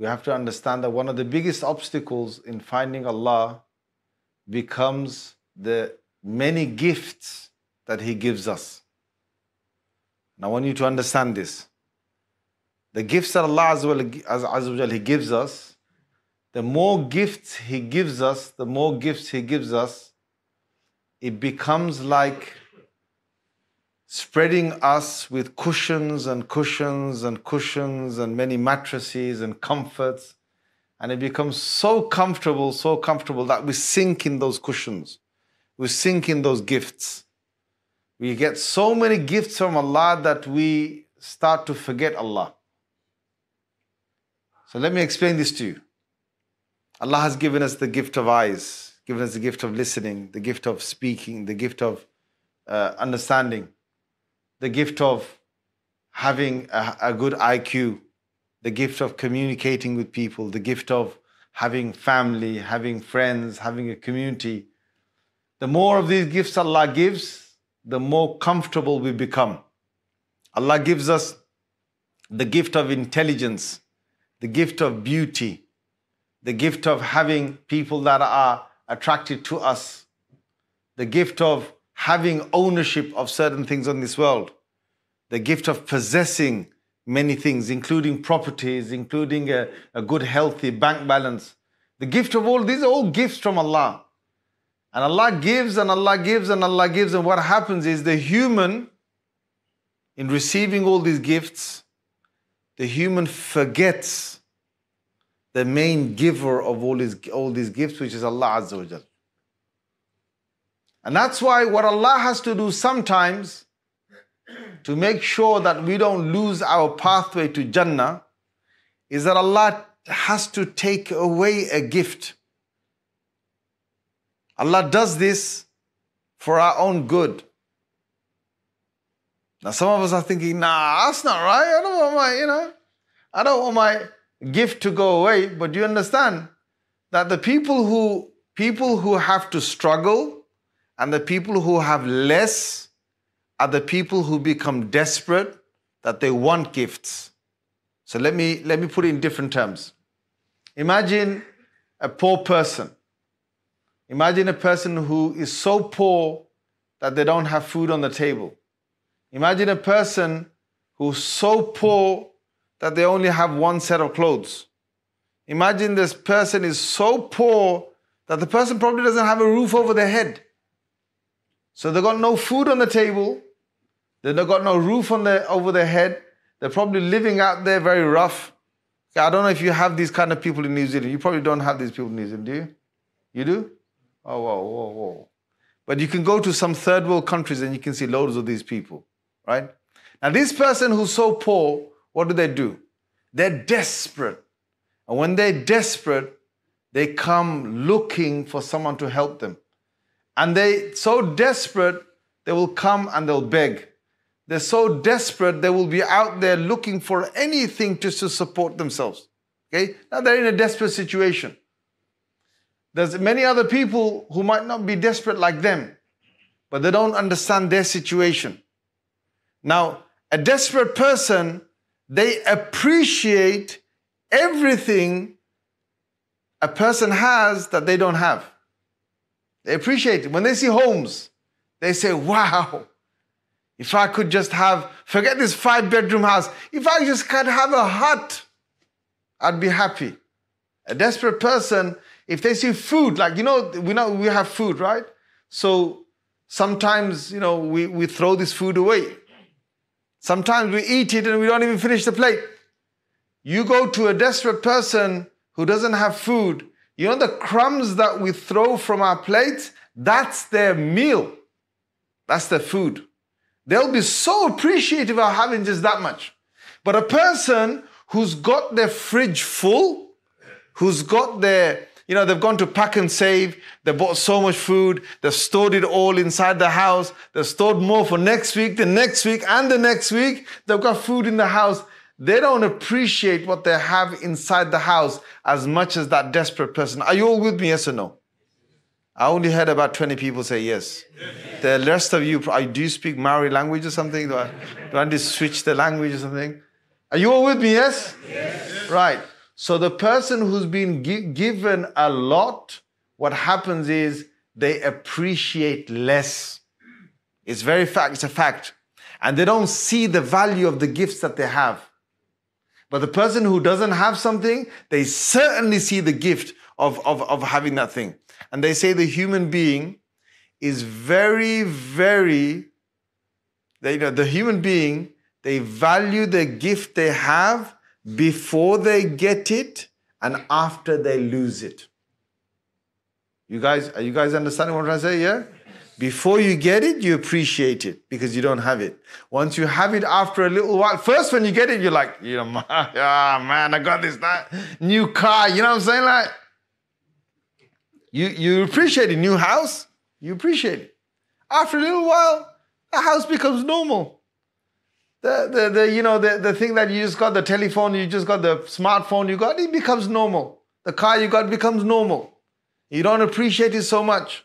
we have to understand that one of the biggest obstacles in finding Allah becomes the many gifts that He gives us. And I want you to understand this. The gifts that Allah Azza wa Jal, He gives us, the more gifts He gives us, the more gifts He gives us, it becomes like spreading us with cushions and cushions and cushions and many mattresses and comforts. And it becomes so comfortable that we sink in those cushions. We sink in those gifts. We get so many gifts from Allah that we start to forget Allah. So let me explain this to you. Allah has given us the gift of eyes, given us the gift of listening, the gift of speaking, the gift of understanding, the gift of having a good IQ, the gift of communicating with people, the gift of having family, having friends, having a community. The more of these gifts Allah gives, the more comfortable we become. Allah gives us the gift of intelligence, the gift of beauty, the gift of having people that are attracted to us, the gift of having ownership of certain things on this world, the gift of possessing many things, including properties, including a good, healthy bank balance. The gift of all, these are all gifts from Allah. And Allah gives and Allah gives and Allah gives. And what happens is the human, in receiving all these gifts, the human forgets the main giver of all these gifts, which is Allah Azza wa Jal. And that's why what Allah has to do sometimes to make sure that we don't lose our pathway to Jannah is that Allah has to take away a gift. Allah does this for our own good. Now some of us are thinking, nah, that's not right. I don't want my gift to go away. But do you understand that the people who have to struggle and the people who have less are the people who become desperate, that they want gifts. So let me put it in different terms. Imagine a poor person. Imagine a person who is so poor that they don't have food on the table. Imagine a person who's so poor that they only have one set of clothes. Imagine this person is so poor that the person probably doesn't have a roof over their head. So they've got no food on the table. They've got no roof over their head. They're probably living out there very rough. I don't know if you have these kind of people in New Zealand. You probably don't have these people in New Zealand, do you? You do? Oh, whoa. But you can go to some third world countries and you can see loads of these people, right? Now this person who's so poor, what do? They're desperate. And when they're desperate, they come looking for someone to help them. And they're so desperate, they will come and they'll beg. They're so desperate, they will be out there looking for anything just to support themselves. Okay? Now they're in a desperate situation. There's many other people who might not be desperate like them, but they don't understand their situation. Now, a desperate person, they appreciate everything a person has that they don't have. They appreciate it. When they see homes, they say, wow, if I could just have, forget this 5-bedroom house, if I just could have a hut, I'd be happy. A desperate person, if they see food, like, we have food, right? So sometimes, we throw this food away. Sometimes we eat it and we don't even finish the plate. You go to a desperate person who doesn't have food, the crumbs that we throw from our plates, that's their meal. That's their food. They'll be so appreciative of having just that much. But a person who's got their fridge full, who's got their, they've gone to pack and save, they bought so much food, they've stored it all inside the house, they've stored more for next week, the next week, and the next week, they've got food in the house. They don't appreciate what they have inside the house as much as that desperate person. Are you all with me, yes or no? I only heard about 20 people say yes. The rest of you, do you speak Maori language or something? Do I need to switch the language or something? Are you all with me, yes? Yes. Right. So the person who's been given a lot, what happens is they appreciate less. It's a fact. And they don't see the value of the gifts that they have. But the person who doesn't have something, they certainly see the gift of having that thing. And they say the human being is very, very, the human being, they value the gift they have before they get it and after they lose it. Are you guys understanding what I'm trying to say? Yeah? Before you get it, you appreciate it because you don't have it. Once you have it after a little while, first when you get it, you're like, man, I got this new car. You know what I'm saying? Like, you appreciate a new house. You appreciate it. After a little while, the house becomes normal. The thing that you just got, the telephone, you just got the smartphone you got, it becomes normal. The car you got becomes normal. You don't appreciate it so much.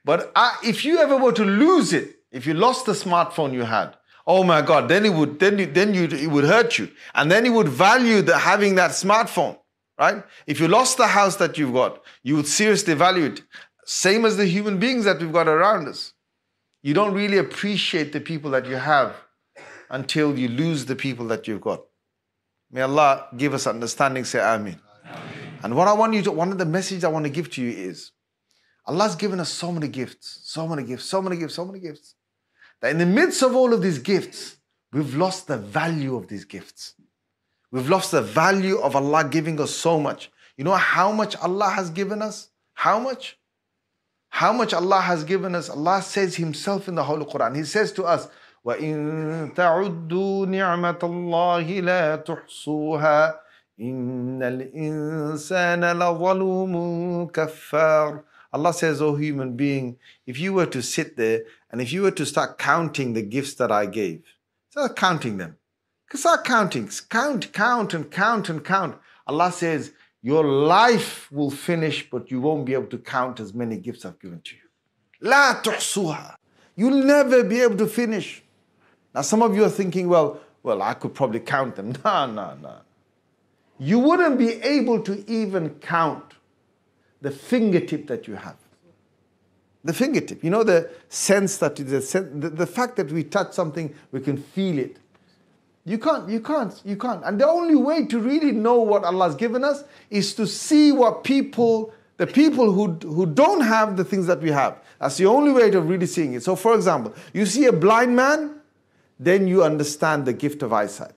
But if you ever were to lose it, if you lost the smartphone you had, oh my God, then it would hurt you. And then you would value having that smartphone, right? If you lost the house that you've got, you would seriously value it. Same as the human beings that we've got around us. You don't really appreciate the people that you have until you lose the people that you've got. May Allah give us understanding, say Ameen. And one of the messages I want to give to you is, Allah's given us so many gifts, so many gifts, so many gifts, so many gifts, that in the midst of all of these gifts, we've lost the value of these gifts. We've lost the value of Allah giving us so much. You know how much Allah has given us? How much? How much Allah has given us? Allah says Himself in the Holy Quran. He says to us, وَإِن تَعُدُّوا نِعْمَةَ اللَّهِ لَا تُحْصُوهَا إِنَّ الْإِنسَانَ لَظَلُومٌ كَفَّارٌ. Allah says, oh human being, if you were to sit there and if you were to start counting the gifts that I gave, start counting them. Start counting. Count and count and count. Allah says, your life will finish, but you won't be able to count as many gifts I've given to you. La tuhsuha. You'll never be able to finish. Now some of you are thinking, well, I could probably count them. No. You wouldn't be able to even count the fingertip that you have. The fingertip. You know the sense that the fact that we touch something, we can feel it. You can't. And the only way to really know what Allah's given us is to see what the people who don't have the things that we have. That's the only way of really seeing it. So for example, you see a blind man, then you understand the gift of eyesight.